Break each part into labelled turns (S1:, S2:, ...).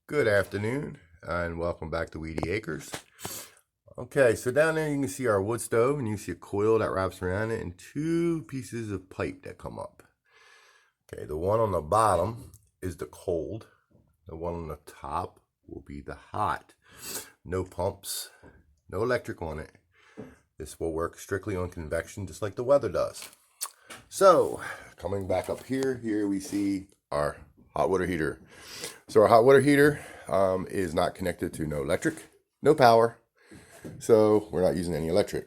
S1: Good afternoon and welcome back to Weedy Acres. Okay, so down there you can see our wood stove and you see a coil that wraps around it and two pieces of pipe that come up. Okay, the one on the bottom is the cold. The one on the top will be the hot. No pumps, no electric on it. This will work strictly on convection just like the weather does. So, coming back up here we see our hot water heater. So our hot water heater is not connected to no electric, no power. So we're not using any electric.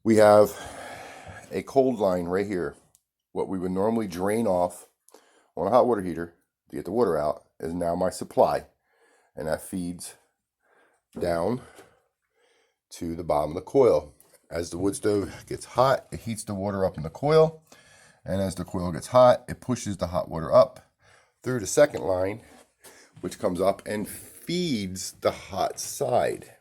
S1: We have a cold line right here. What we would normally drain off on a hot water heater to get the water out is now my supply. And that feeds down to the bottom of the coil. As the wood stove gets hot, it heats the water up in the coil. And as the coil gets hot, it pushes the hot water up through the second line, which comes up and feeds the hot side.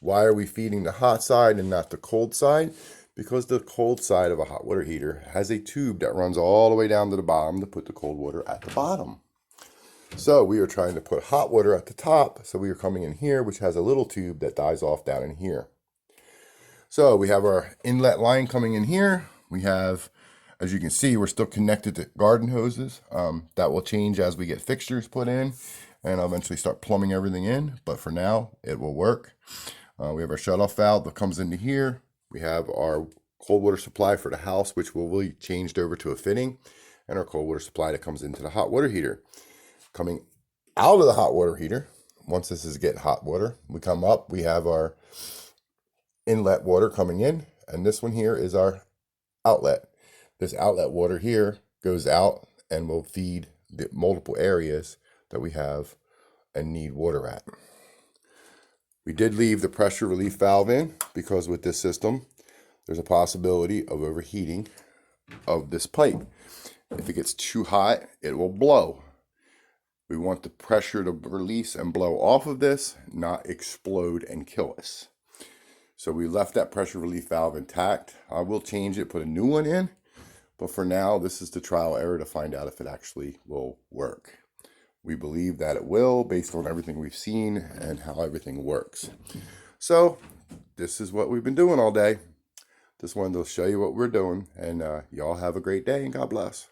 S1: Why are we feeding the hot side and not the cold side? Because the cold side of a hot water heater has a tube that runs all the way down to the bottom to put the cold water at the bottom. So we are trying to put hot water at the top, so we are coming in here, which has a little tube that dies off down in here. So we have our inlet line coming in here. We have, as you can see, we're still connected to garden hoses. That will change as we get fixtures put in, and I'll eventually start plumbing everything in. But for now, it will work. We have our shutoff valve that comes into here. We have our cold water supply for the house, which will be changed over to a fitting, and our cold water supply that comes into the hot water heater. Coming out of the hot water heater, once this is getting hot water, we come up, we have our inlet water coming in, and this one here is our outlet. This outlet water here goes out and will feed the multiple areas that we have and need water at. We did leave the pressure relief valve in because with this system, there's a possibility of overheating of this pipe. If it gets too hot, it will blow. We want the pressure to release and blow off of this, not explode and kill us. So we left that pressure relief valve intact. I will change it, put a new one in. But for now, this is the trial error to find out if it actually will work. We believe that it will based on everything we've seen and how everything works. So this is what we've been doing all day. Just wanted to show you what we're doing, and y'all have a great day and God bless.